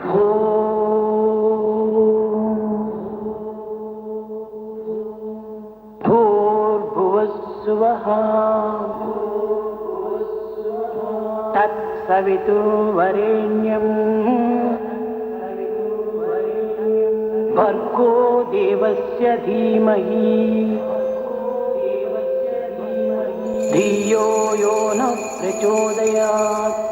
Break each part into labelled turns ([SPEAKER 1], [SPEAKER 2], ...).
[SPEAKER 1] भूर्भुवस्सुवः तत्सवितुर्वरेण्यं भर्गो देवस्य धीमहि धियो यो न प्रचोदयात्।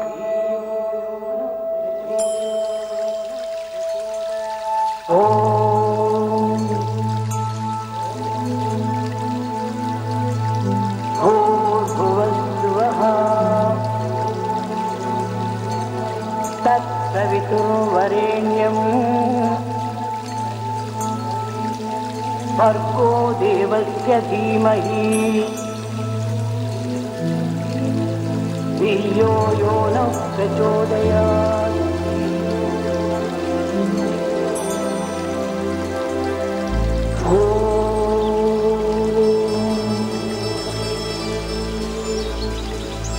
[SPEAKER 1] भूर्भुवस्सुवः तत्सवितुर्वरेण्यं भर्गो देवस्य धीमहि धियो यो न प्रचोदयात्।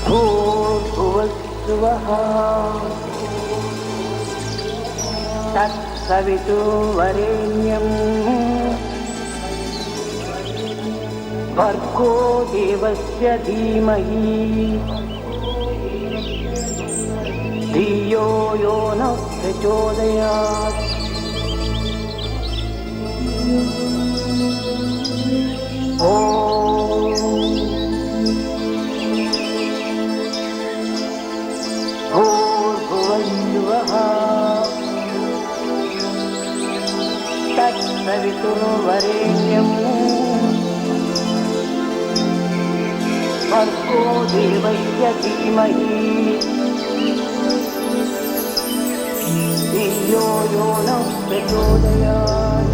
[SPEAKER 1] भूर्भुवस्सुवः तत्सवितुर्वरेण्यं भर्गो देवस्य धीमहि धियो यो न प्रचोदयात्। भूर्भुवस्सुवः तत्सवितुर्वरेण्यं भर्गो देवस्य धीमहि धियो यो न प्रचोदयात्।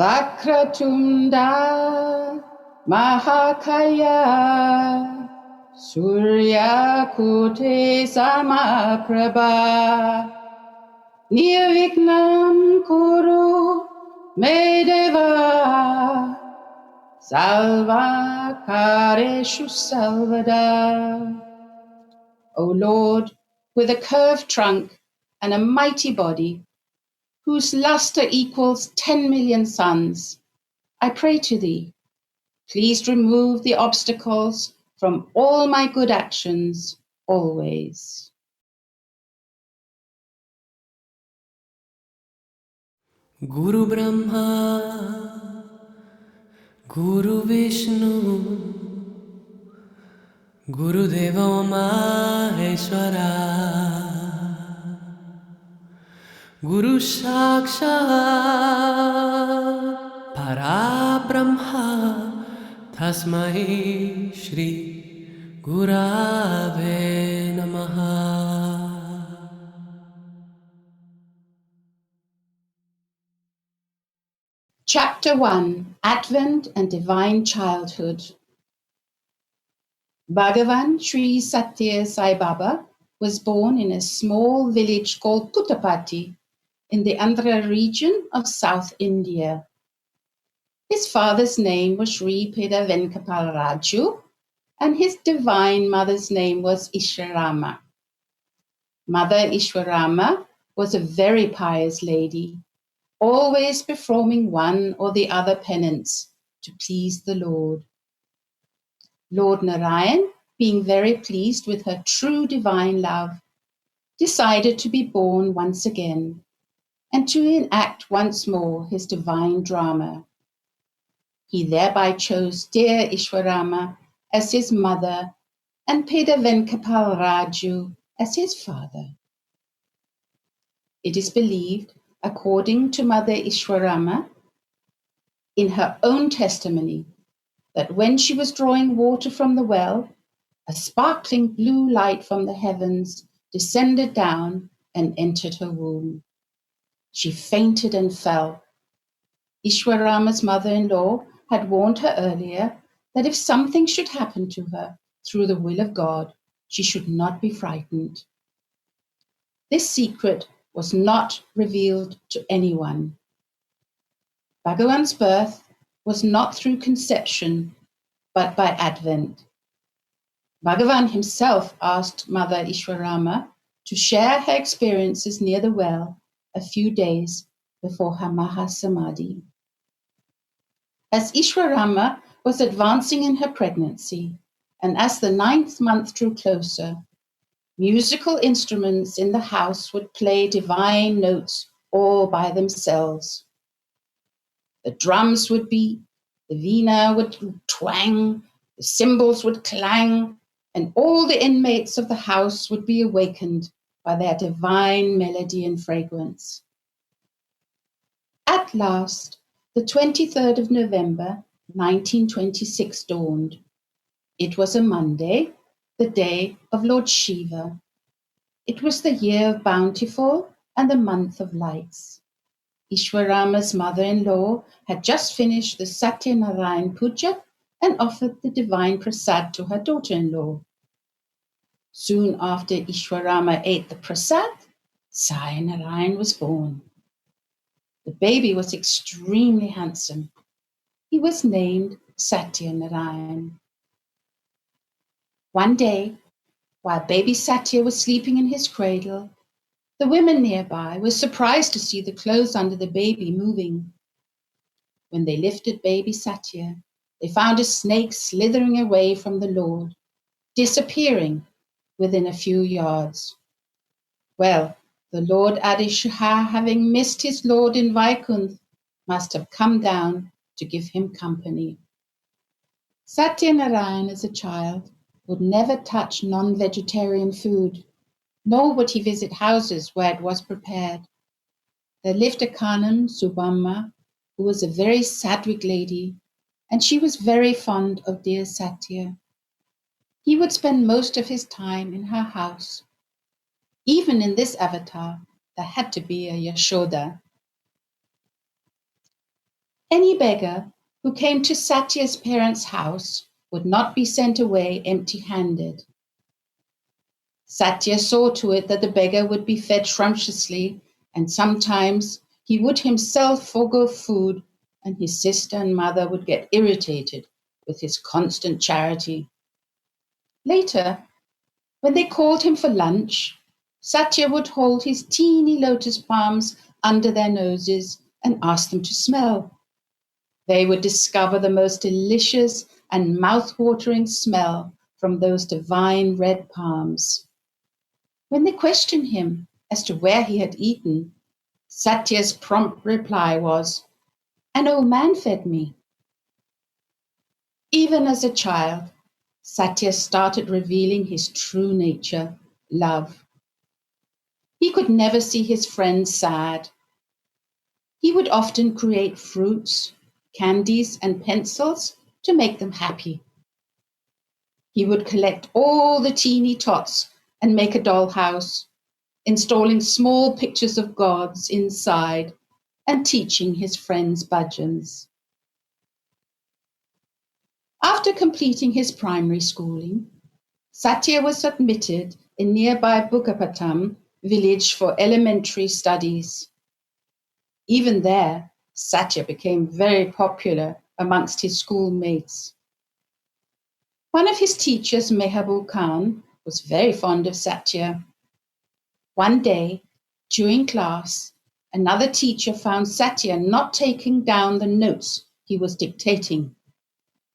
[SPEAKER 2] Vakratunda Mahakaya Surya Kote Samaprabha Nirvignam Kuru Medeva Salvakareshu Salvada. O Lord, with a curved trunk and a mighty body, whose luster equals 10 million suns, I pray to thee, please remove the obstacles from all my good actions always.
[SPEAKER 3] Guru Brahma, Guru Vishnu, Guru Deva Maheshwara, Guru Sakshat Parabrahma, Tasmai Shri Gurave Namaha.
[SPEAKER 2] Chapter 1, Advent and Divine Childhood. Bhagavan Sri Sathya Sai Baba was born in a small village called Puttapati in the Andhra region of South India. His father's name was Sri Peda Venkapal Raju and his divine mother's name was Ishwarama. Mother Ishwarama was a very pious lady, always performing one or the other penance to please the Lord. Lord Narayana, being very pleased with her true divine love, decided to be born once again and to enact once more his divine drama. He thereby chose dear Ishwarama as his mother and Peda Venkapal Raju as his father. It is believed, according to Mother Ishwarama, in her own testimony that when she was drawing water from the well, a sparkling blue light from the heavens descended down and entered her womb. She fainted and fell. Ishwarama's mother-in-law had warned her earlier that if something should happen to her through the will of God, she should not be frightened. This secret was not revealed to anyone. Bhagavan's birth was not through conception, but by advent. Bhagavan himself asked Mother Ishwarama to share her experiences near the well a few days before her Mahasamadhi. As Ishwarama was advancing in her pregnancy, and as the 9th month drew closer, musical instruments in the house would play divine notes all by themselves. The drums would beat, the veena would twang, the cymbals would clang, and all the inmates of the house would be awakened by their divine melody and fragrance. At last, the 23rd of November, 1926 dawned. It was a Monday, the day of Lord Shiva. It was the year of Bountiful and the month of lights. Ishwarama's mother-in-law had just finished the Satya Narayana Puja and offered the divine prasad to her daughter-in-law. Soon after Ishwarama ate the prasad, Sai Narayan was born. The baby was extremely handsome. He was named Satya Narayan. One day, while baby Satya was sleeping in his cradle, the women nearby were surprised to see the clothes under the baby moving. When they lifted baby Satya, they found a snake slithering away from the Lord, disappearing within a few yards. Well, the Lord Adishaha, having missed his Lord in Vaikunth, must have come down to give him company. Satya Narayan as a child would never touch non-vegetarian food, nor would he visit houses where it was prepared. There lived a Kanan, Subamma, who was a very Sadhvik lady, and she was very fond of dear Satya. He would spend most of his time in her house. Even in this avatar, there had to be a Yashoda. Any beggar who came to Satya's parents' house would not be sent away empty-handed. Satya saw to it that the beggar would be fed sumptuously, and sometimes he would himself forego food, and his sister and mother would get irritated with his constant charity. Later, when they called him for lunch, Satya would hold his teeny lotus palms under their noses and ask them to smell. They would discover the most delicious and mouth-watering smell from those divine red palms. When they questioned him as to where he had eaten, Satya's prompt reply was, "An old man fed me." Even as a child, Satya started revealing his true nature, love. He could never see his friends sad. He would often create fruits, candies, and pencils to make them happy. He would collect all the teeny tots and make a dollhouse, installing small pictures of gods inside and teaching his friends bhajans. After completing his primary schooling, Satya was admitted in nearby Bukapatam village for elementary studies. Even there, Satya became very popular amongst his schoolmates. One of his teachers, Mehabul Khan, was very fond of Satya. One day, during class, another teacher found Satya not taking down the notes he was dictating.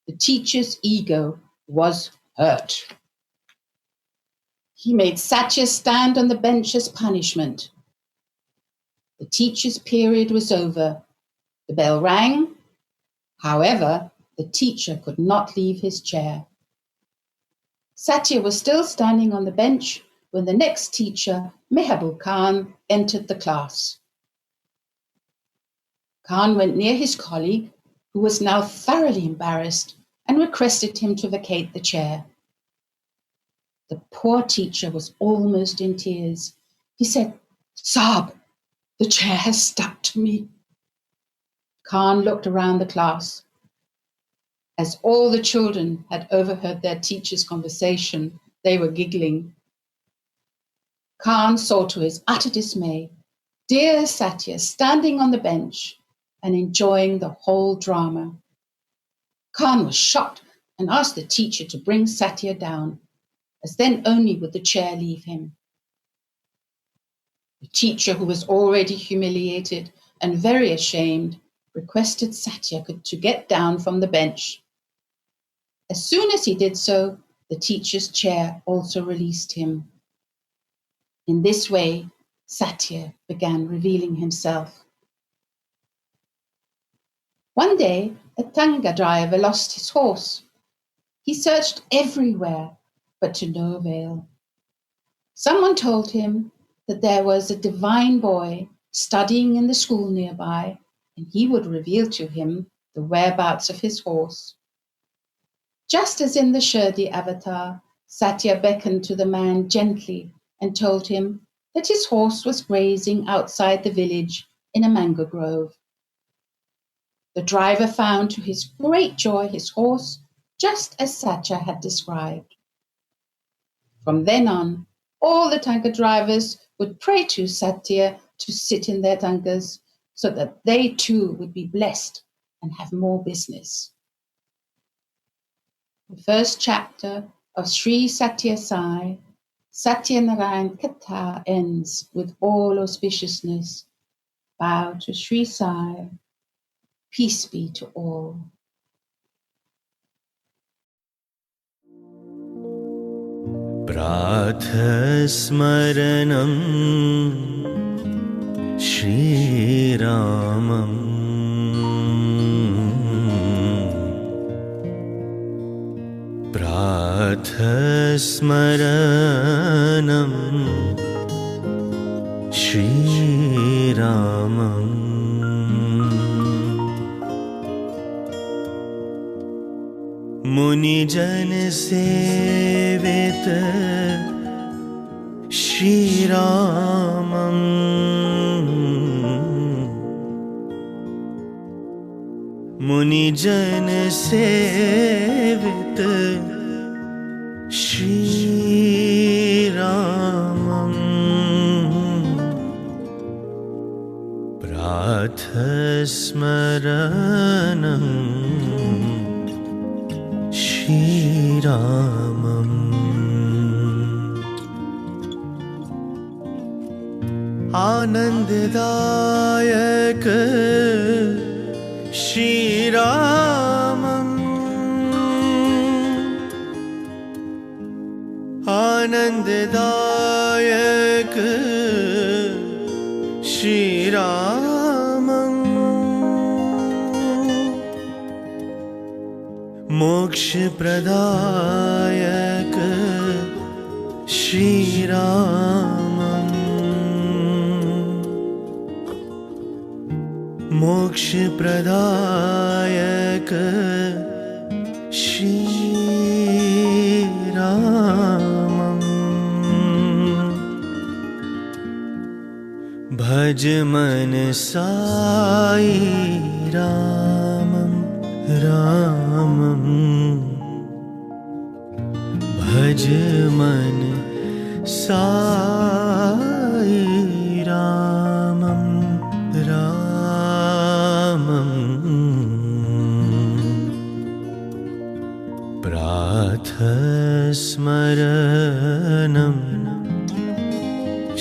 [SPEAKER 2] The teacher's ego was hurt. He made Satya stand on the bench as punishment. The teacher's period was over. The bell rang. However, the teacher could not leave his chair. Satya was still standing on the bench when the next teacher, Mehabul Khan, entered the class. Khan went near his colleague, who was now thoroughly embarrassed and requested him to vacate the chair. The poor teacher was almost in tears. He said, "Sab, the chair has stuck to me." Khan looked around the class. As all the children had overheard their teacher's conversation, they were giggling. Khan saw to his utter dismay dear Satya standing on the bench and enjoying the whole drama. Khan was shocked and asked the teacher to bring Satya down, as then only would the chair leave him. The teacher, who was already humiliated and very ashamed, requested Satya to get down from the bench. As soon as he did so, the teacher's chair also released him. In this way, Satya began revealing himself. One day, a tanga driver lost his horse. He searched everywhere, but to no avail. Someone told him that there was a divine boy studying in the school nearby, and he would reveal to him the whereabouts of his horse. Just as in the Shirdi avatar, Satya beckoned to the man gently and told him that his horse was grazing outside the village in a mango grove. The driver found to his great joy his horse, just as Satya had described. From then on, all the tanka drivers would pray to Satya to sit in their tankas so that they too would be blessed and have more business. The first chapter of Sri Sathya Sai, Satya Narayana Katha, ends with all auspiciousness. Bow to Sri Sai. Peace be to all.
[SPEAKER 4] प्रातस्मरणं श्रीरामम् प्रातस्मरणं श्रीरामम् मुनिजन सेवित श्रीरामम् मुनिजन सेवित श्रीरामम् प्रातस्मरणम् श्रीरामम् आनन्ददायक श्रीरामम् आनन्ददायक श्रीरामम् मोक्षप्रदायक श्रीरामम् मोक्षप्रदायक श्रीरामम् भज मन साई रामम् रामम् भज मन साई रामम् रामम् प्रातस्मरणं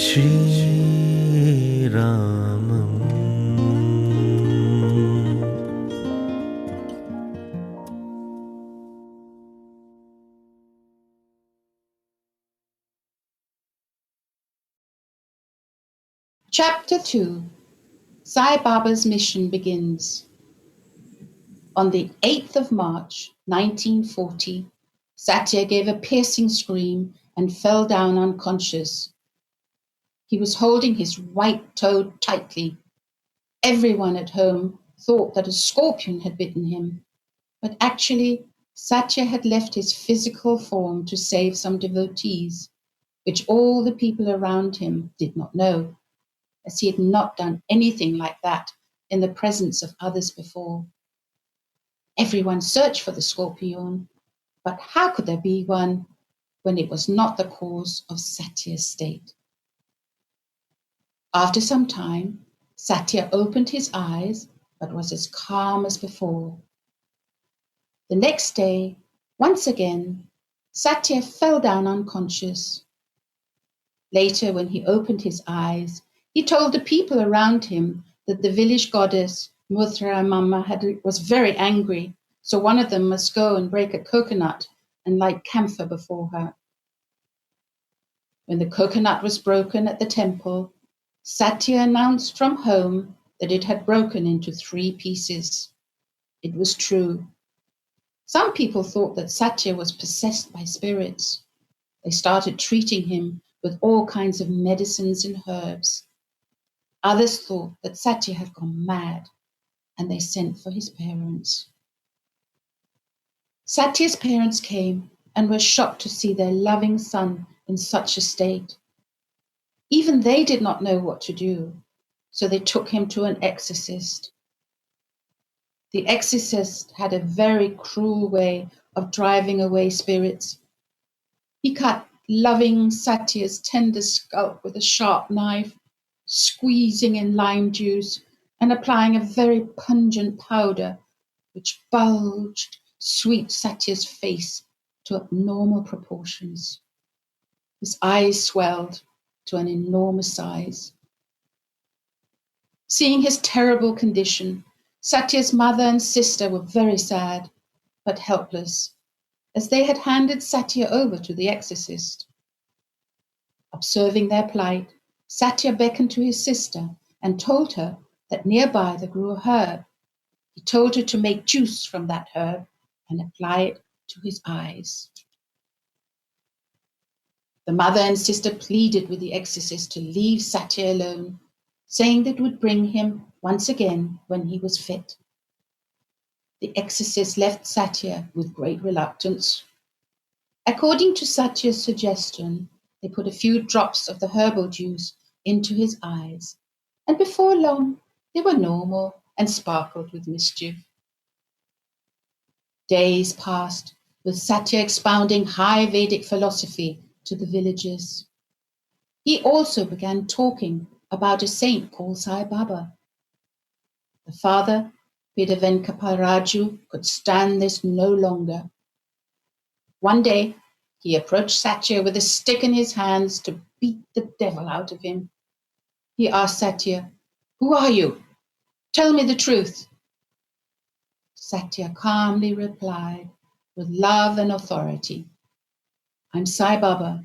[SPEAKER 4] श्रीरामम्
[SPEAKER 2] Chapter 2. Sai Baba's mission begins. On the 8th of March, 1940, Satya gave a piercing scream and fell down unconscious. He was holding his right toe tightly. Everyone at home thought that a scorpion had bitten him, but actually Satya had left his physical form to save some devotees, which all the people around him did not know, as he had not done anything like that in the presence of others before. Everyone searched for the scorpion, but how could there be one when it was not the cause of Satya's state? After some time, Satya opened his eyes, but was as calm as before. The next day, once again, Satya fell down unconscious. Later, when he opened his eyes, he told the people around him that the village goddess Mama was very angry, so one of them must go and break a coconut and light camphor before her. When the coconut was broken at the temple, Satya announced from home that it had broken into 3 pieces. It was true. Some people thought that Satya was possessed by spirits. They started treating him with all kinds of medicines and herbs. Others thought that Satya had gone mad, and they sent for his parents. Satya's parents came and were shocked to see their loving son in such a state. Even they did not know what to do, so they took him to an exorcist. The exorcist had a very cruel way of driving away spirits. He cut loving Satya's tender scalp with a sharp knife, squeezing in lime juice and applying a very pungent powder which bulged sweet Satya's face to abnormal proportions. His eyes swelled to an enormous size. Seeing his terrible condition, Satya's mother and sister were very sad, but helpless, as they had handed Satya over to the exorcist. Observing their plight, Satya beckoned to his sister and told her that nearby there grew a herb. He told her to make juice from that herb and apply it to his eyes. The mother and sister pleaded with the exorcist to leave Satya alone, saying that it would bring him once again when he was fit. The exorcist left Satya with great reluctance. According to Satya's suggestion, they put a few drops of the herbal juice into his eyes, and before long they were normal and sparkled with mischief. Days passed with Satya expounding high Vedic philosophy to the villagers. He also began talking about a saint called Sai Baba. The father, Venkapalraju, could stand this no longer. One day, he approached Satya with a stick in his hands to beat the devil out of him. He asked Satya, "Who are you? Tell me the truth." Satya calmly replied with love and authority, "I'm Sai Baba.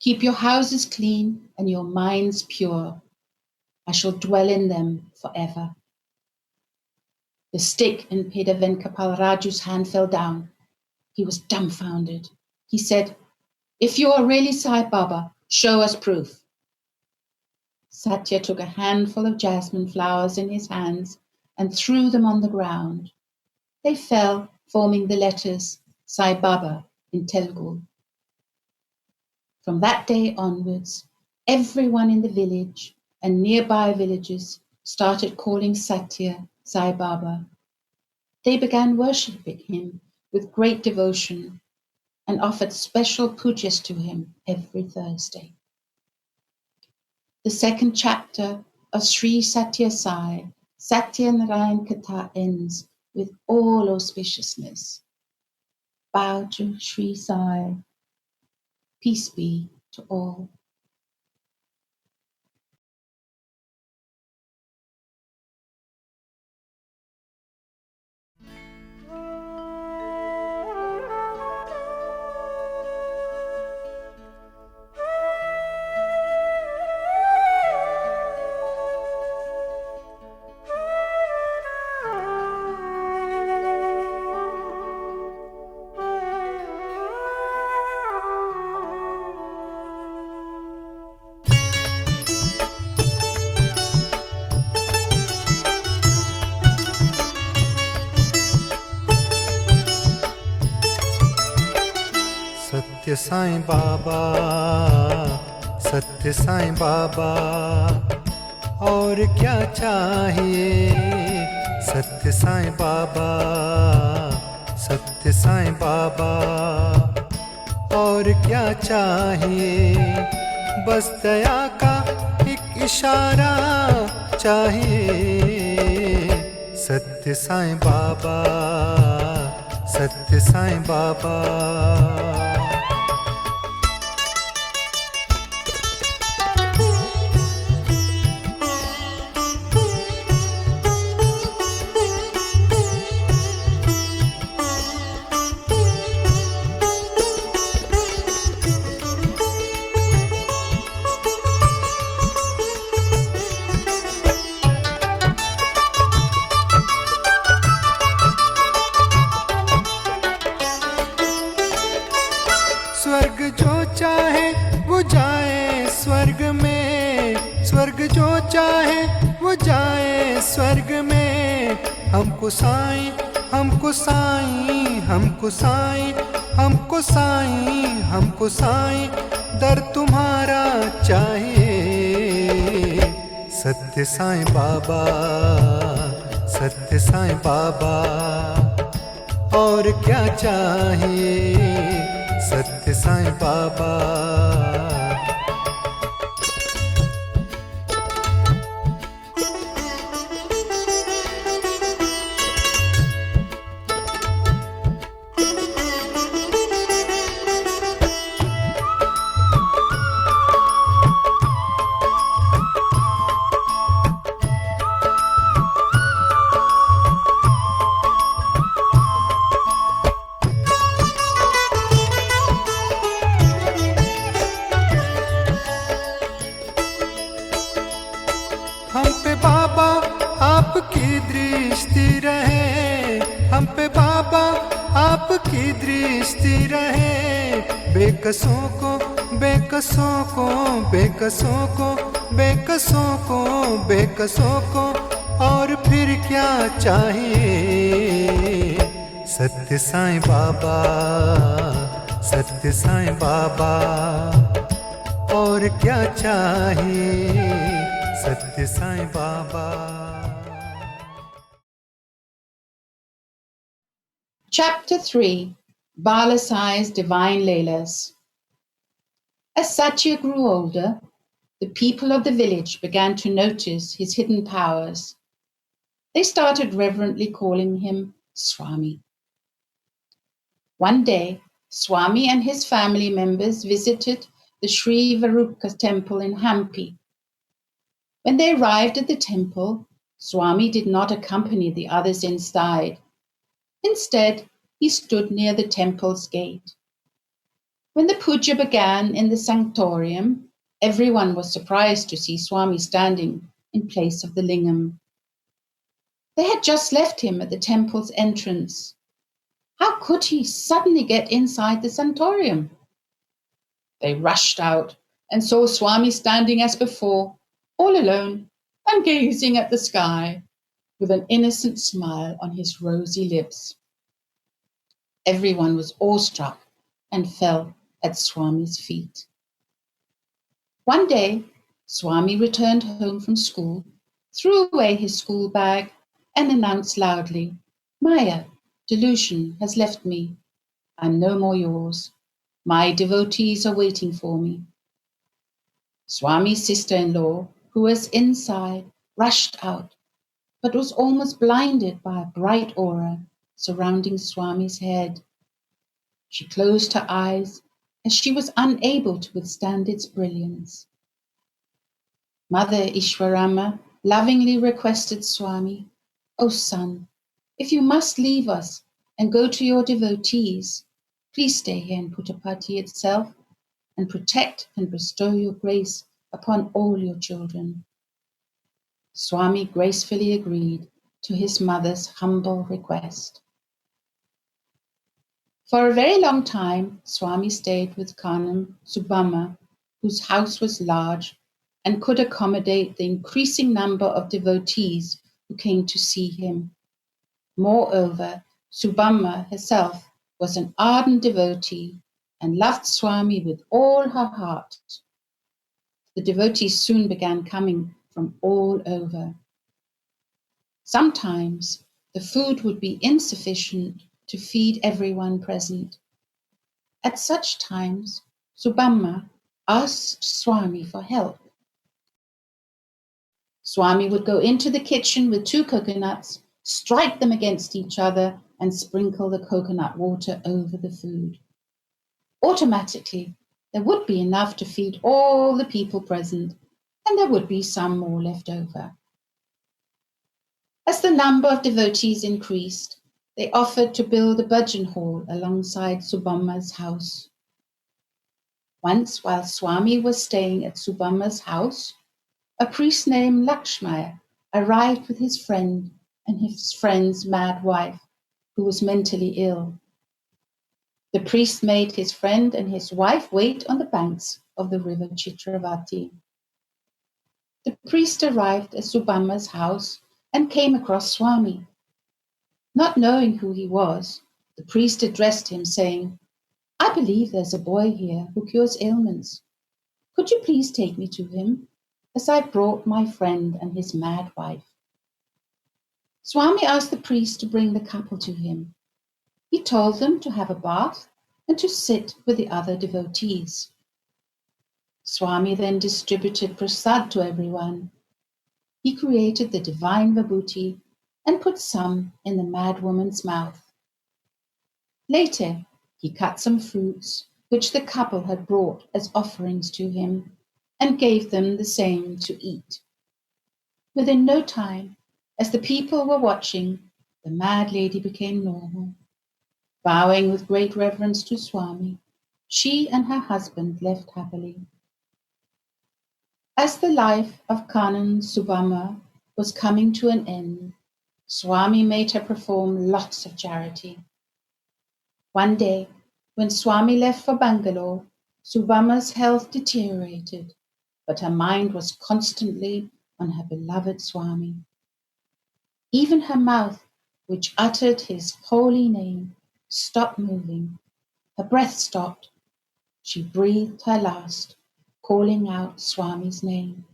[SPEAKER 2] Keep your houses clean and your minds pure. I shall dwell in them forever." The stick in Venkapalraju's hand fell down. He was dumbfounded. He said, "If you are really Sai Baba, show us proof." Satya took a handful of jasmine flowers in his hands and threw them on the ground. They fell, forming the letters Sai Baba in Telugu. From that day onwards, everyone in the village and nearby villages started calling Satya Sai Baba. They began worshipping him with great devotion and offered special pujas to him every Thursday. The second chapter of Sri Sathya Sai, Satya Narayana Katha, ends with all auspiciousness. Bow to Sri Sai. Peace be to all.
[SPEAKER 4] सत्य साईं बाबा, सत्य साईं बाबा, और क्या चाहिए। सत्य साईं बाबा, सत्य साईं बाबा, और क्या चाहिए। बस दया का एक इशारा चाहिए। सत्य साईं बाबा, सत्य साईं बाबा। स्वर्ग जो चाहे वो जाए स्वर्ग में, स्वर्ग जो चाहे वो जाए स्वर्ग में। हमको साईं, हमको साईं, हमको साईं, हमको साईं, हमको साईं दर तुम्हारा चाहिए। सत्य साईं बाबा, सत्य साईं बाबा, और क्या चाहिए। सत्य साईं बाबा। हम पे बाबा आपकी दृष्टि रहे, हम पे बाबा आपकी दृष्टि रहे। बेकसों को, बेकसों को, बेकसों को, बेकसों को, बेकसों को, और फिर क्या चाहिए। सत्य साईं बाबा, सत्य साईं बाबा, और क्या चाहिए। सत्य Sai Baba.
[SPEAKER 2] Chapter 3, Bala Sai's Divine Leelas. As Satya grew older, the people of the village began to notice his hidden powers. They started reverently calling him Swami. One day, Swami and his family members visited the Sri Varuka temple in Hampi. When they arrived at the temple, Swami did not accompany the others inside. Instead, he stood near the temple's gate. When the puja began in the sanctorium, everyone was surprised to see Swami standing in place of the lingam. They had just left him at the temple's entrance. How could he suddenly get inside the sanctorium? They rushed out and saw Swami standing as before, all alone and gazing at the sky, with an innocent smile on his rosy lips. Everyone was awestruck and fell at Swami's feet. One day, Swami returned home from school, threw away his school bag, and announced loudly, "Maya, delusion has left me. I'm no more yours. My devotees are waiting for me." Swami's sister-in-law, who was inside, rushed out, but was almost blinded by a bright aura surrounding Swami's head. She closed her eyes as she was unable to withstand its brilliance. Mother Ishwarama lovingly requested Swami, "Oh son, if you must leave us and go to your devotees, please stay here in Puttaparthi itself and protect and bestow your grace upon all your children." Swami gracefully agreed to his mother's humble request. For a very long time, Swami stayed with Kanam Subama, whose house was large and could accommodate the increasing number of devotees who came to see him. Moreover, Subama herself was an ardent devotee and loved Swami with all her heart. The devotees soon began coming from all over. Sometimes the food would be insufficient to feed everyone present. At such times, Subamma asked Swami for help. Swami would go into the kitchen with 2 coconuts, strike them against each other, and sprinkle the coconut water over the food. Automatically, there would be enough to feed all the people present, and there would be some more left over. As the number of devotees increased, they offered to build a bhajan hall alongside Subamma's house. Once, while Swami was staying at Subamma's house, a priest named Lakshmaya arrived with his friend and his friend's mad wife, who was mentally ill. The priest made his friend and his wife wait on the banks of the river Chitravati. The priest arrived at Subamma's house and came across Swami. Not knowing who he was, the priest addressed him, saying, "I believe there's a boy here who cures ailments. Could you please take me to him, as I brought my friend and his mad wife?" Swami asked the priest to bring the couple to him. He told them to have a bath and to sit with the other devotees. Swami then distributed prasad to everyone. He created the divine vibhuti and put some in the mad woman's mouth. Later, he cut some fruits, which the couple had brought as offerings to him, and gave them the same to eat. Within no time, as the people were watching, the mad lady became normal. Bowing with great reverence to Swami, she and her husband left happily. As the life of Kanan Subamma was coming to an end, Swami made her perform lots of charity. One day, when Swami left for Bangalore, Subamma's health deteriorated, but her mind was constantly on her beloved Swami. Even her mouth, which uttered his holy name, stopped moving. Her breath stopped. She breathed her last, calling out Swami's name.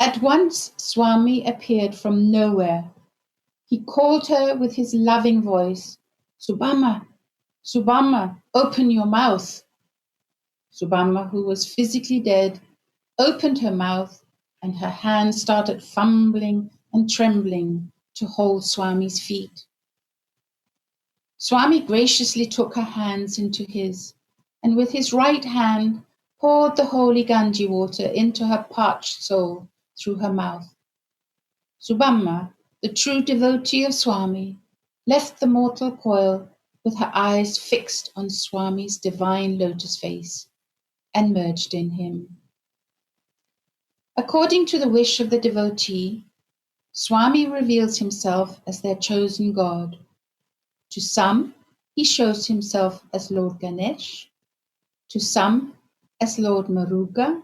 [SPEAKER 2] At once Swami appeared from nowhere. He called her with his loving voice, "Subamma, Subamma, open your mouth." Subamma, who was physically dead, opened her mouth, and her hands started fumbling and trembling to hold Swami's feet. Swami graciously took her hands into his, and with his right hand poured the holy Ganji water into her parched soul through her mouth. Subamma, the true devotee of Swami, left the mortal coil with her eyes fixed on Swami's divine lotus face and merged in him. According to the wish of the devotee, Swami reveals himself as their chosen God. To some, he shows himself as Lord Ganesh, to some as Lord Muruga,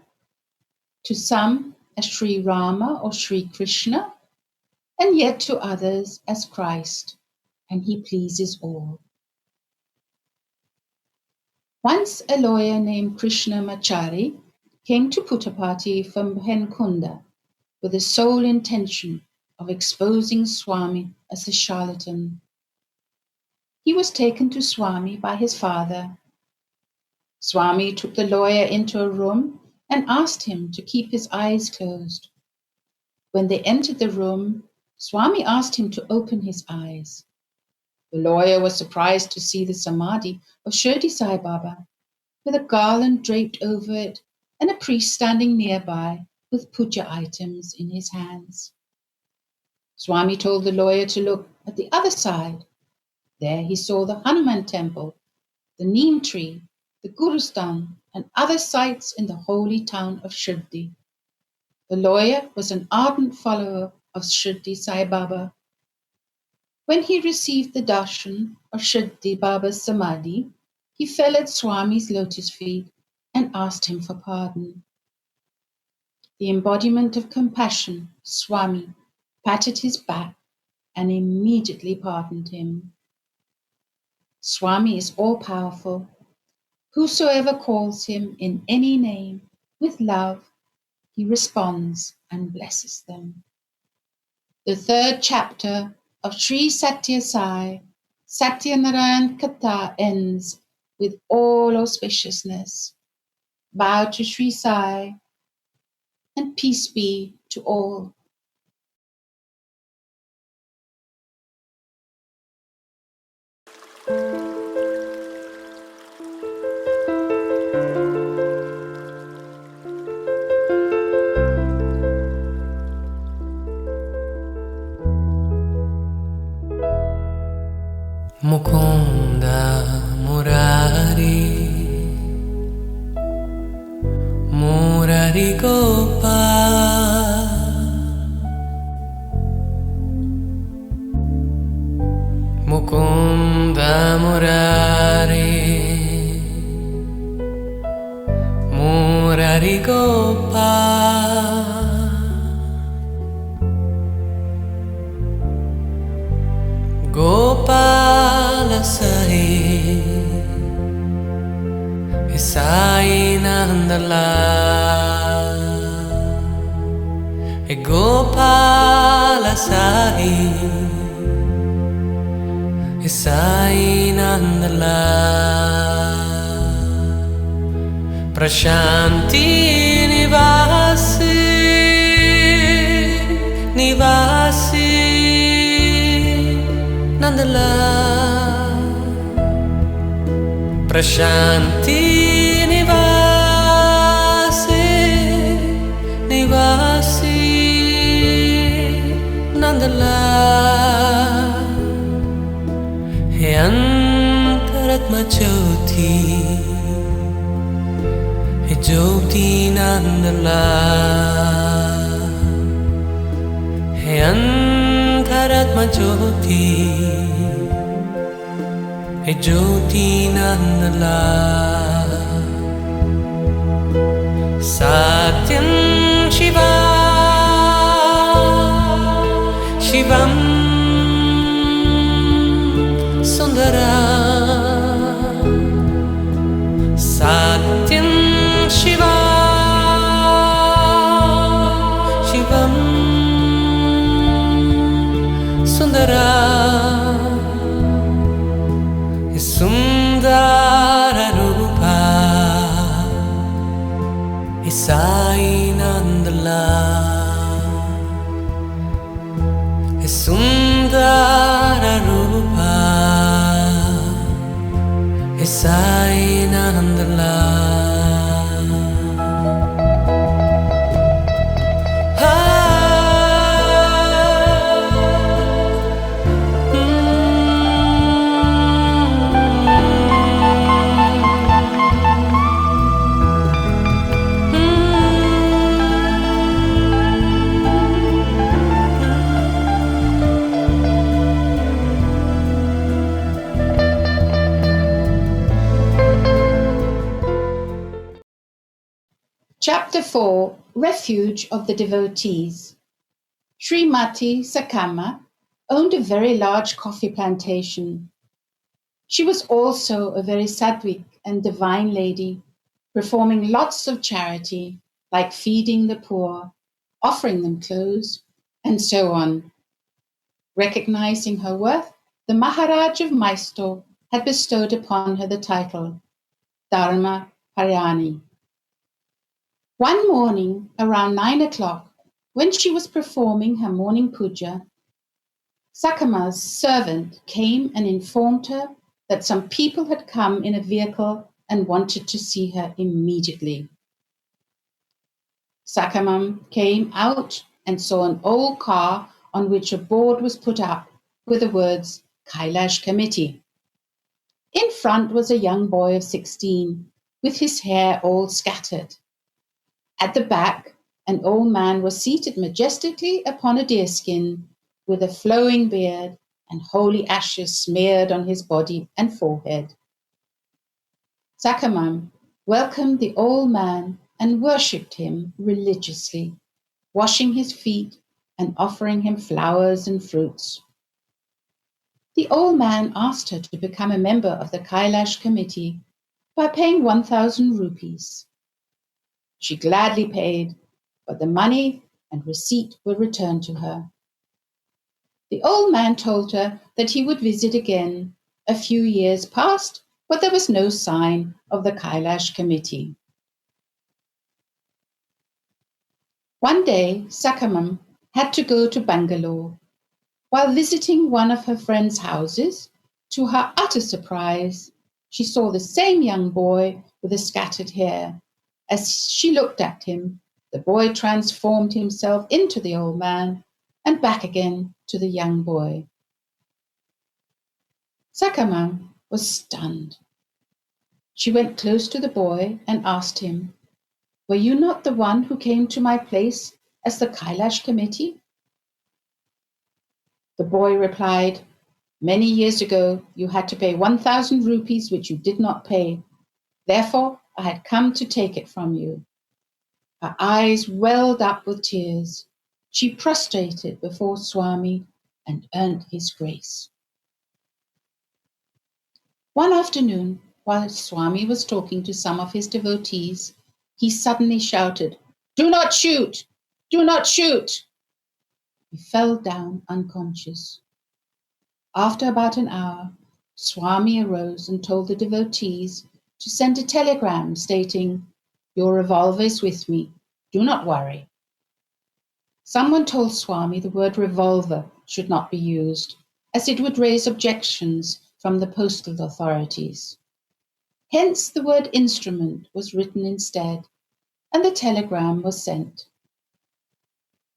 [SPEAKER 2] to some as Sri Rama or Sri Krishna, and yet to others as Christ, and he pleases all. Once a lawyer named Krishna Machari came to Puttapati from Henkunda with the sole intention of exposing Swami as a charlatan. He was taken to Swami by his father. Swami took the lawyer into a room and asked him to keep his eyes closed. When they entered the room, Swami asked him to open his eyes. The lawyer was surprised to see the samadhi of Shirdi Sai Baba, with a garland draped over it and a priest standing nearby with puja items in his hands. Swami told the lawyer to look at the other side. There he saw the Hanuman temple, the neem tree, the Gurustan, and other sites in the holy town of Shirdi. The lawyer was an ardent follower of Shirdi Sai Baba. When he received the darshan of Shirdi Baba's samadhi, he fell at Swami's lotus feet and asked him for pardon. The embodiment of compassion, Swami, patted his back and immediately pardoned him. Swami is all-powerful. Whosoever calls him in any name with love, he responds and blesses them. The third chapter of Sri Sathya Sai Satyanarayan Katha ends with all auspiciousness. Bow to Sri Sai, and peace be to all.
[SPEAKER 3] Mukunda Murari, Murari Gopal, Mukunda Murari, Murari Gopal, Gopala Sai, Sai Nandala, Gopala Sai, Sai Nandala, Prashanti Nivasi, Nivasi Nandala, Prashanti Nivasi, Nivasi Nandala, He Antaratma Jyoti, He Jyoti Nandala, He Antaratma Jyoti, He Jyoti Nandala, Satyam Shivam Sundaram, Satyam Shivam Sundaram, Sundara Rupa, Sai Nandala, Sundara Rupa, Sai Nandala.
[SPEAKER 2] Chapter 4, Refuge of the Devotees. Srimati Sakama owned a very large coffee plantation. She was also a very sattvic and divine lady, performing lots of charity, like feeding the poor, offering them clothes, and so on. Recognizing her worth, the Maharaj of Mysore had bestowed upon her the title Dharma Parayani. One morning, around 9 o'clock, when she was performing her morning puja, Sakama's servant came and informed her that some people had come in a vehicle and wanted to see her immediately. Sakamam came out and saw an old car on which a board was put up with the words Kailash Committee. In front was a young boy of 16 with his hair all scattered. At the back, an old man was seated majestically upon a deerskin with a flowing beard and holy ashes smeared on his body and forehead. Sakamam welcomed the old man and worshipped him religiously, washing his feet and offering him flowers and fruits. The old man asked her to become a member of the Kailash committee, by paying 1,000 rupees. She gladly paid, but the money and receipt were returned to her. The old man told her that he would visit again. A few years passed, but there was no sign of the Kailash committee. One day, Sakamam had to go to Bangalore. While visiting one of her friend's houses, to her utter surprise, she saw the same young boy with the scattered hair. As she looked at him, the boy transformed himself into the old man and back again to the young boy. Sakamam was stunned. She went close to the boy and asked him, "Were you not the one who came to my place as the Kailash committee?" The boy replied, "Many years ago, you had to pay 1,000 rupees which you did not pay. Therefore, I had come to take it from you." Her eyes welled up with tears. She prostrated before Swami and earned his grace. One afternoon, while Swami was talking to some of his devotees, he suddenly shouted, "Do not shoot! Do not shoot!" He fell down unconscious. After about an hour, Swami arose and told the devotees to send a telegram stating, "Your revolver is with me. Do not worry." Someone told Swami the word revolver should not be used, as it would raise objections from the postal authorities. Hence the word instrument was written instead, and the telegram was sent.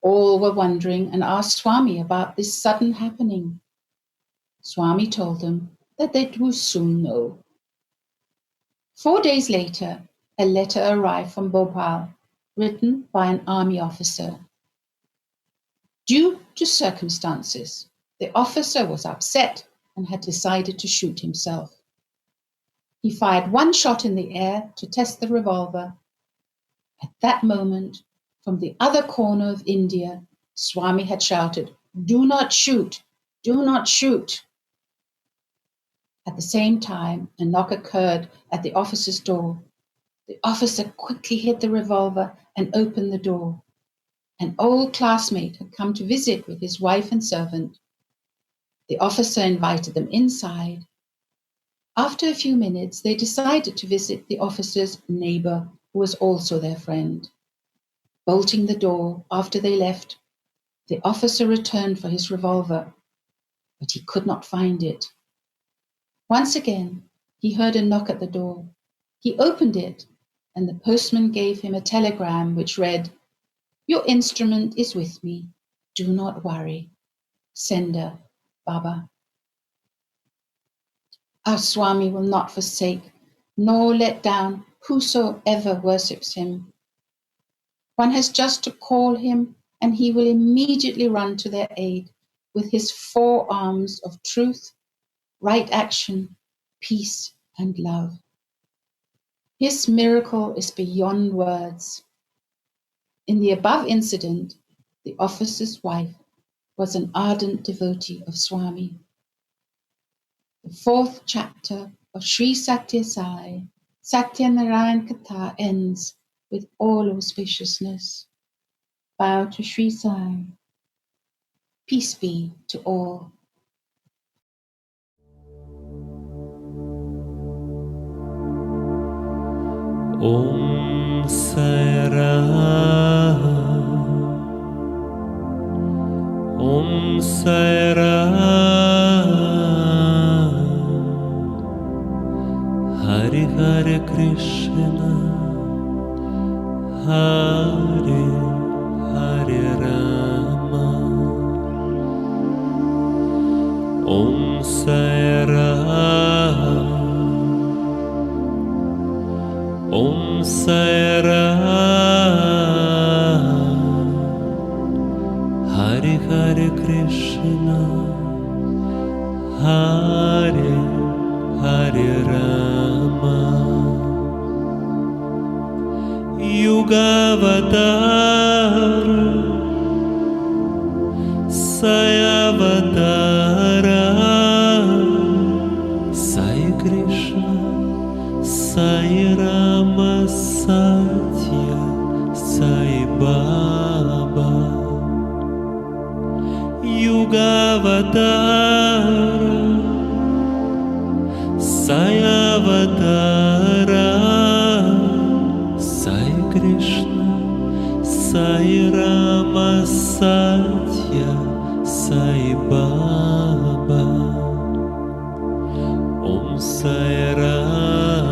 [SPEAKER 2] All were wondering and asked Swami about this sudden happening. Swami told them that they would soon know. 4 days later, a letter arrived from Bhopal, written by an army officer. Due to circumstances, the officer was upset and had decided to shoot himself. He fired one shot in the air to test the revolver. At that moment, from the other corner of India, Swami had shouted, "Do not shoot! Do not shoot!" At the same time, a knock occurred at the officer's door. The officer quickly hid the revolver and opened the door. An old classmate had come to visit with his wife and servant. The officer invited them inside. After a few minutes, they decided to visit the officer's neighbor, who was also their friend. Bolting the door after they left, the officer returned for his revolver, but he could not find it. Once again, he heard a knock at the door. He opened it, and the postman gave him a telegram which read, "Your instrument is with me. Do not worry. Sender, Baba." Our Swami will not forsake nor let down whosoever worships him. One has just to call him, and he will immediately run to their aid with his 4 arms of truth, right action, peace, and love. His miracle is beyond words. In the above incident, the officer's wife was an ardent devotee of Swami. The 4th chapter of Sri Satya Sai, Satya Narayana Katha ends with all auspiciousness. Bow to Sri Sai. Peace be to all.
[SPEAKER 3] Om Sai Ram, Om Sai Ram, Hare Hare Krishna, Hare Hare Rama, Om Sai Ram, Om Sai Ram, Hare Hare Krishna, Hare Hare Rama, Yugavatar, Sai Avatara, Sai Krishna, Sai Avatara, Sai Avatara, Sai Krishna, Sai Rama, Sathya Sai Baba, Om Sai Ram,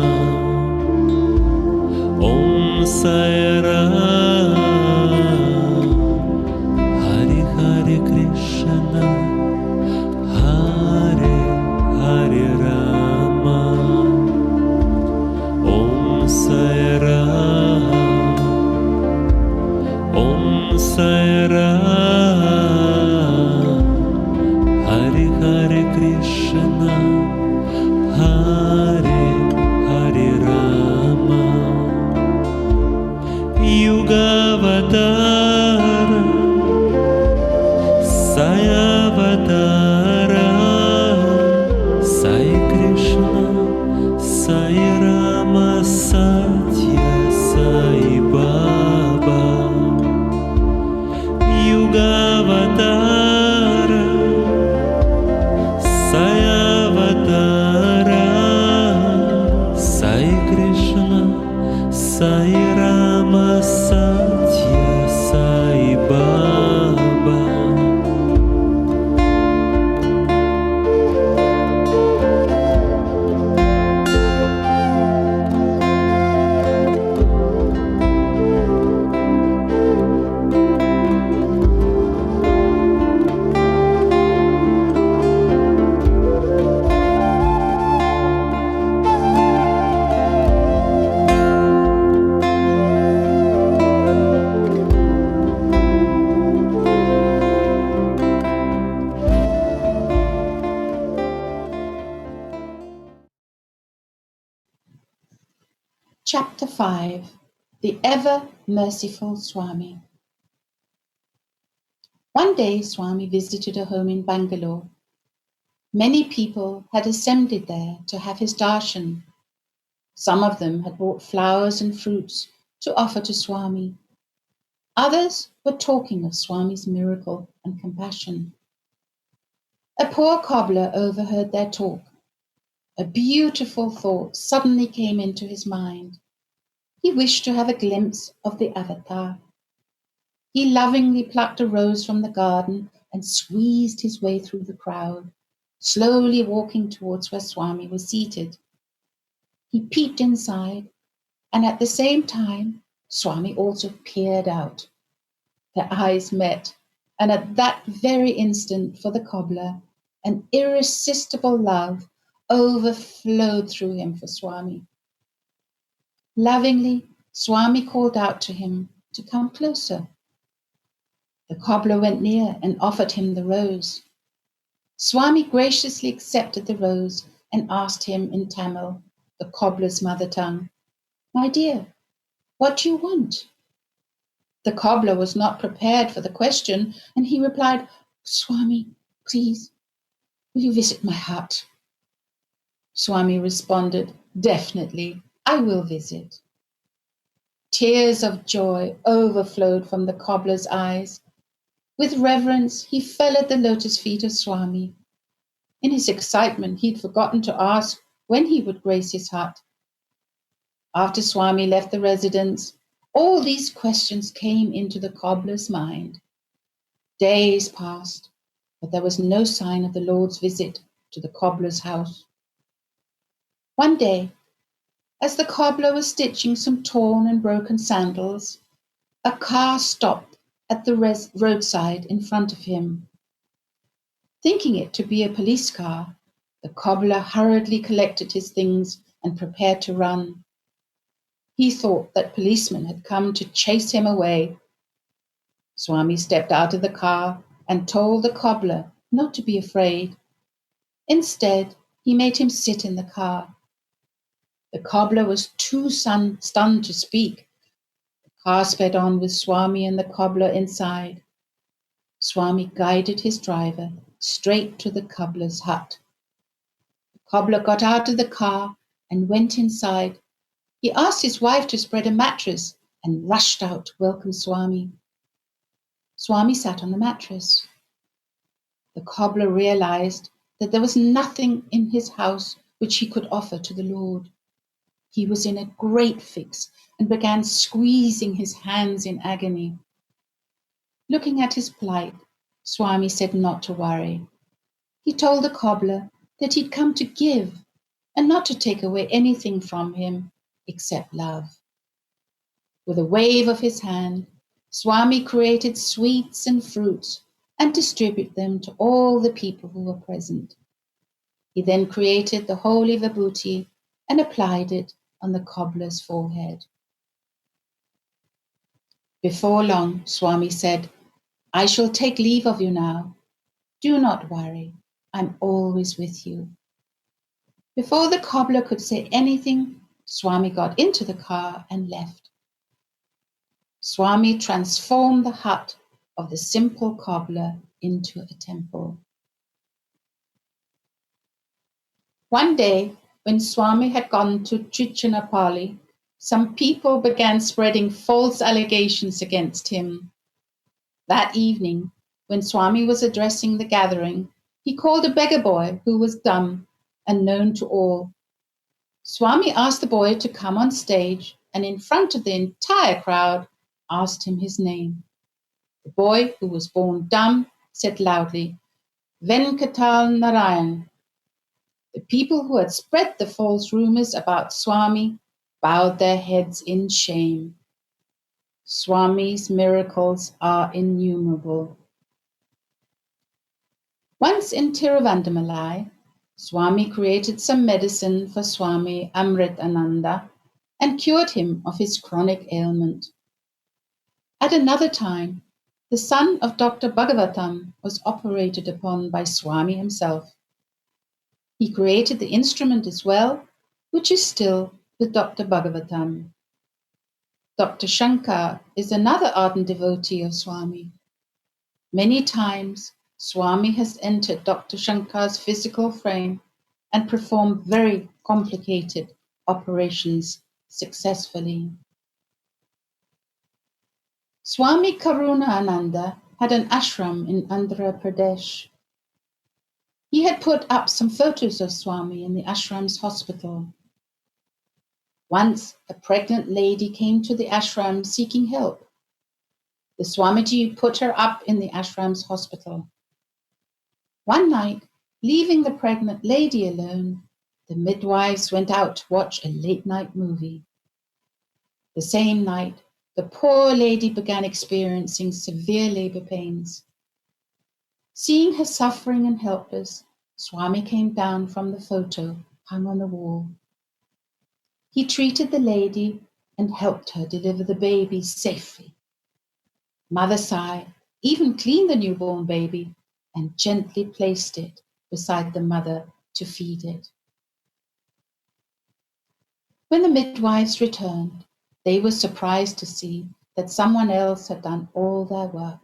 [SPEAKER 3] Om Sai Ram, Hare Hare Krishna, Hare Hare Rama, Om Sai Ram, Om Sai Ram, Hare Hare Krishna, Hare Hare Rama, Yugavatara, Sai Avatara, Sai Krishna, Sai Rama, Sathya Sai Baba, Yugavatara, Sai Avatara, Sai Krishna, Sai Rama, Sathya Sai Baba.
[SPEAKER 2] Chapter 5. The Ever-Merciful Swami. One day Swami visited a home in Bangalore. Many people had assembled there to have his darshan. Some of them had brought flowers and fruits to offer to Swami. Others were talking of Swami's miracle and compassion. A poor cobbler overheard their talk. A beautiful thought suddenly came into his mind. He wished to have a glimpse of the Avatar. He lovingly plucked a rose from the garden and squeezed his way through the crowd, slowly walking towards where Swami was seated. He peeped inside, and at the same time, Swami also peered out. Their eyes met, and at that very instant, for the cobbler, an irresistible love overflowed through him for Swami. Lovingly, Swami called out to him to come closer. The cobbler went near and offered him the rose. Swami graciously accepted the rose and asked him in Tamil, the cobbler's mother tongue, "My dear, what do you want?" The cobbler was not prepared for the question, and he replied, "Swami, please, will you visit my hut?" Swami responded, "Definitely, I will visit." Tears of joy overflowed from the cobbler's eyes. With reverence, he fell at the lotus feet of Swami. In his excitement, he'd forgotten to ask when he would grace his hut. After Swami left the residence, all these questions came into the cobbler's mind. Days passed, but there was no sign of the Lord's visit to the cobbler's house. One day, as the cobbler was stitching some torn and broken sandals, a car stopped at the roadside in front of him. Thinking it to be a police car, the cobbler hurriedly collected his things and prepared to run. He thought that policemen had come to chase him away. Swami stepped out of the car and told the cobbler not to be afraid. Instead, he made him sit in the car. The cobbler was too stunned to speak. The car sped on with Swami and the cobbler inside. Swami guided his driver straight to the cobbler's hut. The cobbler got out of the car and went inside. He asked his wife to spread a mattress and rushed out to welcome Swami. Swami sat on the mattress. The cobbler realized that there was nothing in his house which he could offer to the Lord. He was in a great fix and began squeezing his hands in agony. Looking at his plight, Swami said not to worry. He told the cobbler that he'd come to give and not to take away anything from him except love. With a wave of his hand, Swami created sweets and fruits and distributed them to all the people who were present. He then created the holy vibhuti and applied it on the cobbler's forehead. Before long, Swami said, "I shall take leave of you now. Do not worry, I'm always with you." Before the cobbler could say anything, Swami got into the car and left. Swami transformed the hut of the simple cobbler into a temple. One day, when Swami had gone to Trichinopali, some people began spreading false allegations against him. That evening, when Swami was addressing the gathering, he called a beggar boy who was dumb and known to all. Swami asked the boy to come on stage and in front of the entire crowd asked him his name. The boy, who was born dumb, said loudly, "Venkatal Narayan." The people who had spread the false rumors about Swami bowed their heads in shame. Swami's miracles are innumerable. Once in Tiruvannamalai, Swami created some medicine for Swami Amritananda and cured him of his chronic ailment. At another time, the son of Dr. Bhagavatam was operated upon by Swami himself. He created the instrument as well, which is still with Dr. Bhagavatam. Dr. Shankar is another ardent devotee of Swami. Many times, Swami has entered Dr. Shankar's physical frame and performed very complicated operations successfully. Swami Karuna-Ananda had an ashram in Andhra Pradesh. He had put up some photos of Swami in the ashram's hospital. Once, a pregnant lady came to the ashram seeking help. The Swamiji put her up in the ashram's hospital. One night, leaving the pregnant lady alone, the midwives went out to watch a late-night movie. The same night, the poor lady began experiencing severe labor pains. Seeing her suffering and helpless, Swami came down from the photo hung on the wall. He treated the lady and helped her deliver the baby safely. Mother Sai even cleaned the newborn baby and gently placed it beside the mother to feed it. When the midwives returned, they were surprised to see that someone else had done all their work.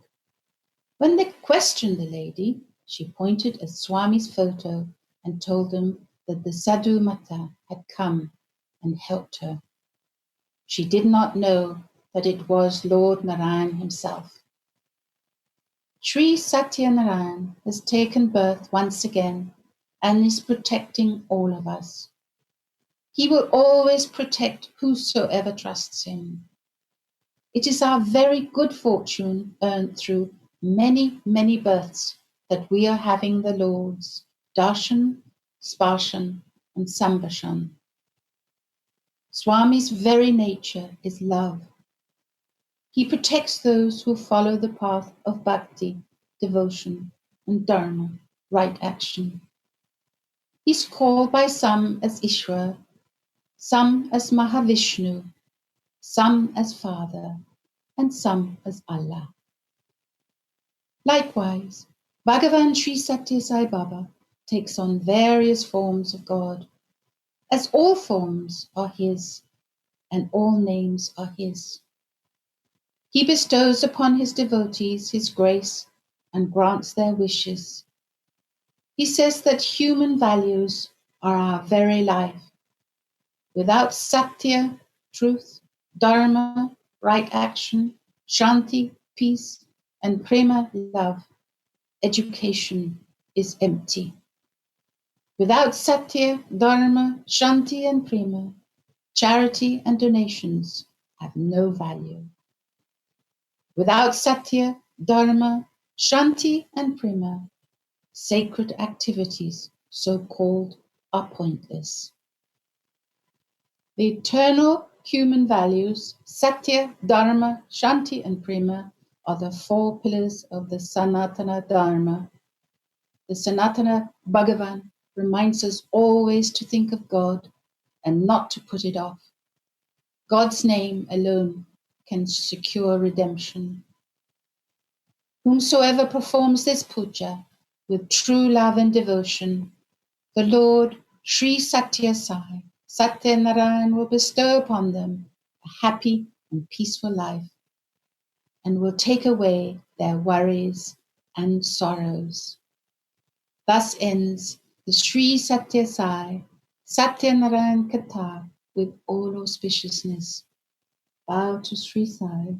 [SPEAKER 2] When they questioned the lady, she pointed at Swami's photo and told them that the Sadhu Mata had come and helped her. She did not know that it was Lord Narayan himself. Sri Satya Narayan has taken birth once again and is protecting all of us. He will always protect whosoever trusts him. It is our very good fortune earned through many, many births that we are having the Lord's darshan, sparshan, and sambashan. Swami's very nature is love. He protects those who follow the path of bhakti, devotion, and dharma, right action. He's called by some as Ishwar, some as Mahavishnu, some as Father, and some as Allah. Likewise, Bhagavan Sri Satya Sai Baba takes on various forms of God, as all forms are his and all names are his. He bestows upon his devotees his grace and grants their wishes. He says that human values are our very life. Without Satya, truth, Dharma, right action, Shanti, peace, and Prema, love, education is empty. Without Satya, Dharma, Shanti and Prema, charity and donations have no value. Without Satya, Dharma, Shanti and Prema, sacred activities, so-called, are pointless. The eternal human values, Satya, Dharma, Shanti and Prema, are the four pillars of the Sanatana Dharma. The Sanatana Bhagavan reminds us always to think of God and not to put it off. God's name alone can secure redemption. Whomsoever performs this puja with true love and devotion, the Lord Sri Satya Sai, Satya Narayana, will bestow upon them a happy and peaceful life and will take away their worries and sorrows. Thus ends the Sri Satya Sai, Satya Narayana Katha with all auspiciousness. Bow to Sri Sai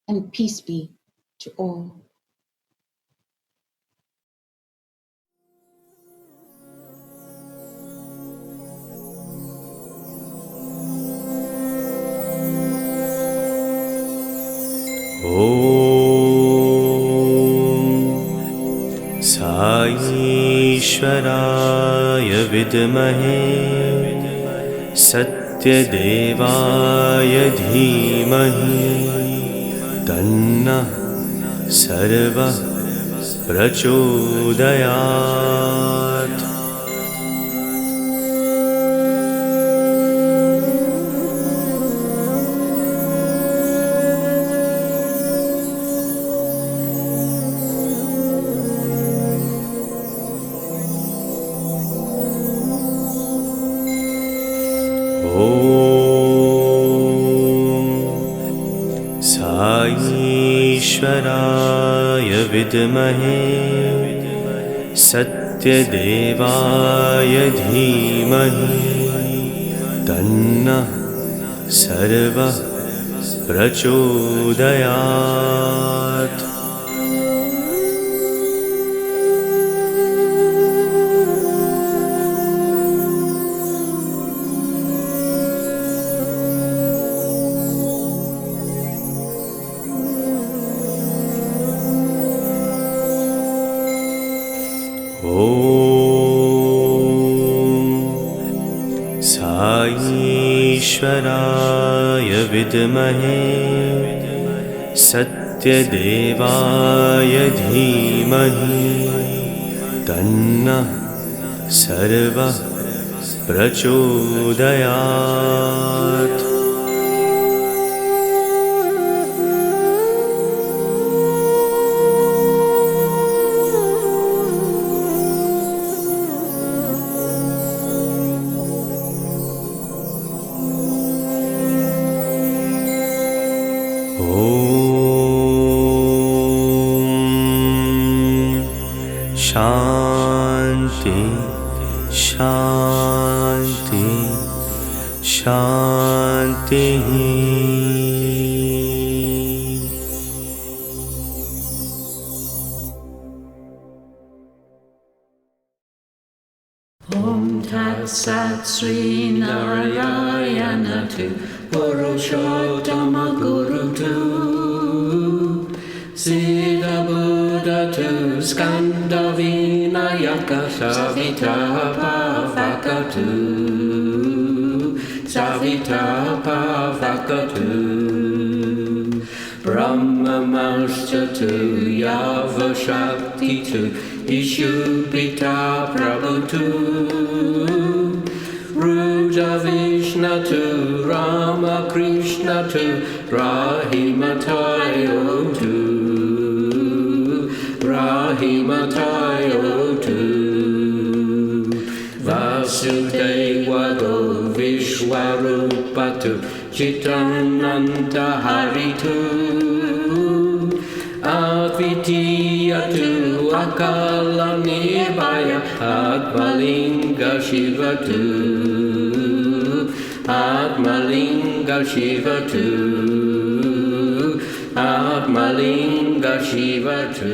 [SPEAKER 2] and peace be to all.
[SPEAKER 3] Sai Ishwaraya Vidmahe Satya Devaya Dhimahi Tanna Sarva Prachodayat. Ishwaraya Vidmahe Satya Devaya Dhimahi Tanna Sarva Prachodayat. Sai Ishwaraya Vidmahe Satya Devaya Dhimahi Tanna Sarva Prachodayat. Shanti, Shanti, Shanti.
[SPEAKER 5] Om Tat Sat Sri Narayana Tu Purushottama Guru Tu Siddha Buddha Tu Skanda Vinayaka Savita Pavaka Tu Savita Pavaka Tu Brahma Master Tu Yava Shakti Tu Ishupita Prabhu Tu Ruja Vishna Tu Rama Krishna Tu Rahimatayo Tu Rahimatayo Tu Vasudeva Go Vishwarupa Tu Chitananda Hari Tu Advitiya Tu Akala Nirvaya Atmalinga Shiva Tu Atmalinga Shiva Tu Atmalinga Shiva Tu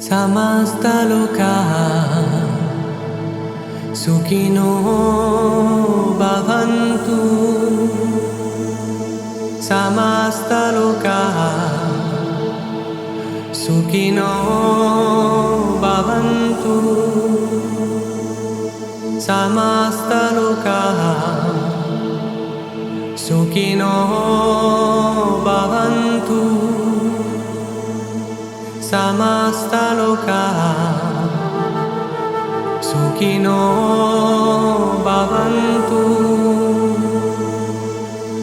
[SPEAKER 6] Samastha Lokah Sukhino Bhavantu. Samastha Lokah Sukhino Bhavantu. Samastha Lokah Sukhino Bhavantu. Samastha Lokah Sukhino Bhavantu.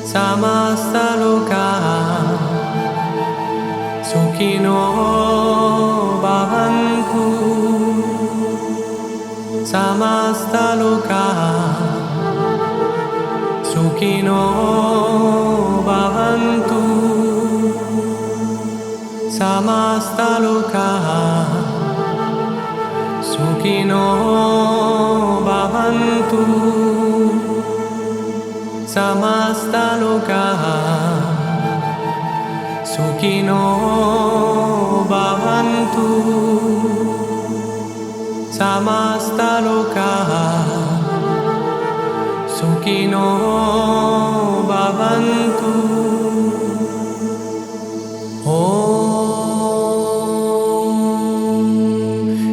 [SPEAKER 6] Samastha Lokah Sukhino Bhavantu. Samastha Lokah Sukhino Bhavantu. Samastha Lokah Sukhino Bhavantu. Samastha Lokah Sukhino Bhavantu. Samastha Lokah Sukhino Bhavantu. Om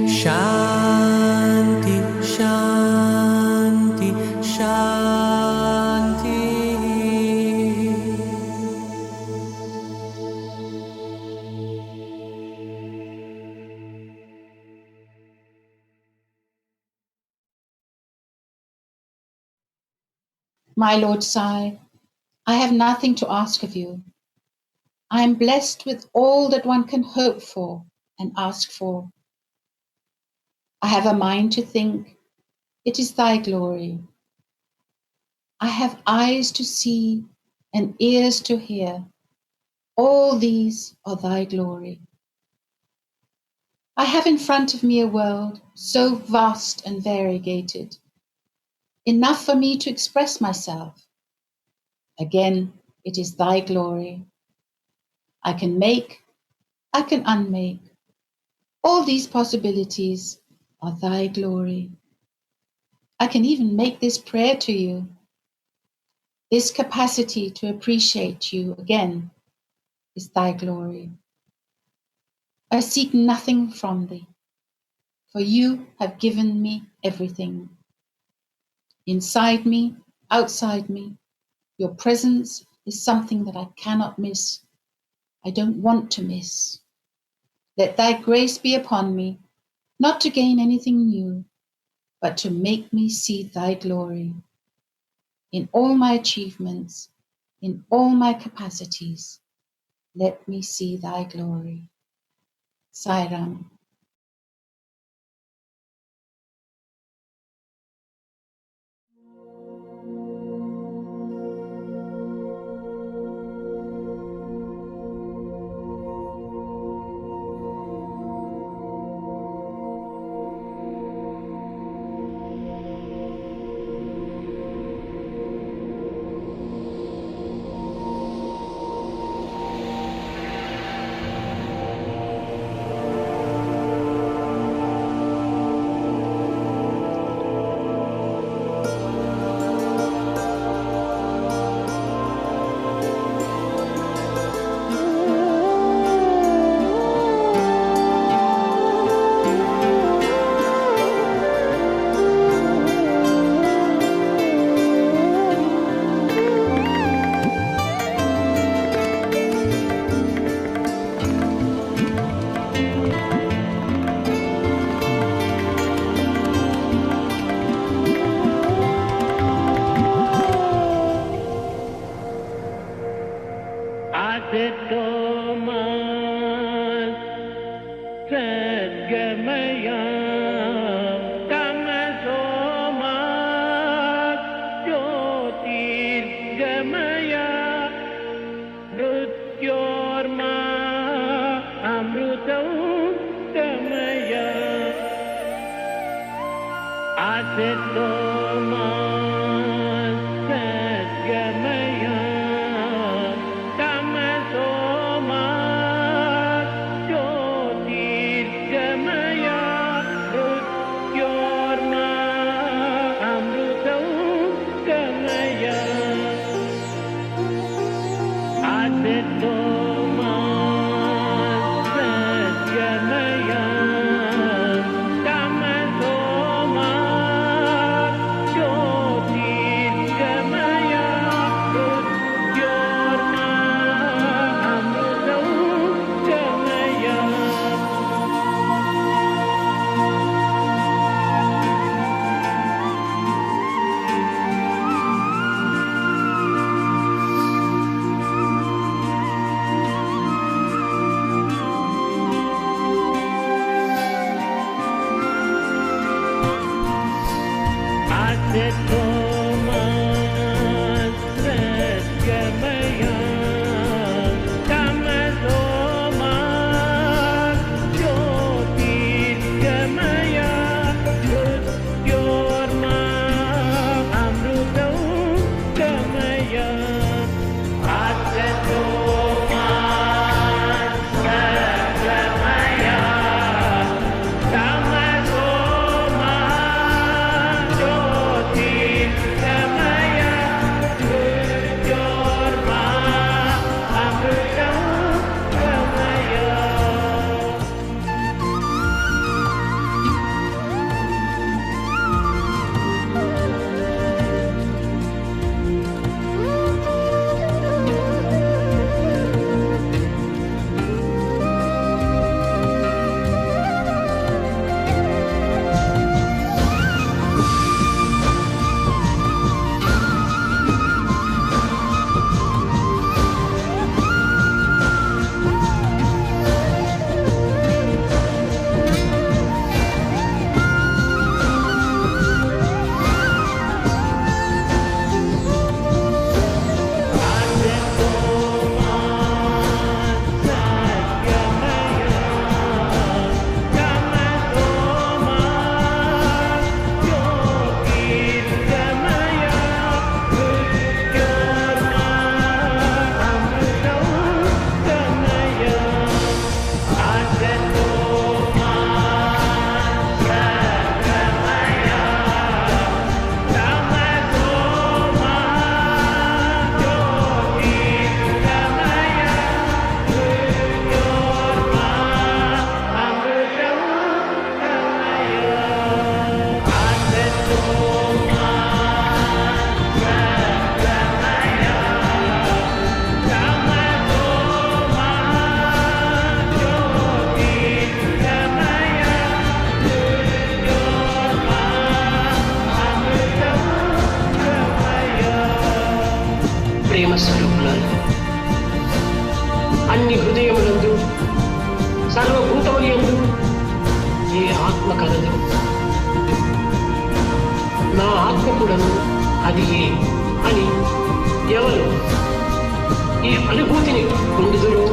[SPEAKER 6] Shanti Shanti Shanti.
[SPEAKER 2] My Lord Sai, I have nothing to ask of you. I am blessed with all that one can hope for and ask for. I have a mind to think, it is thy glory. I have eyes to see and ears to hear. All these are thy glory. I have in front of me a world so vast and variegated, enough for me to express myself. Again, it is thy glory. I can make, I can unmake. All these possibilities are thy glory. I can even make this prayer to you. This capacity to appreciate you again is thy glory. I seek nothing from thee, for you have given me everything. Inside me, outside me, your presence is something that I cannot miss. I don't want to miss. Let thy grace be upon me, not to gain anything new, but to make me see thy glory. In all my achievements, in all my capacities, let me see thy glory. Sai Ram.
[SPEAKER 7] Gama కలదు. నా ఆత్మ కూడాను అది అని ఎవరు ఈ అనుభూతిని పొందుదురో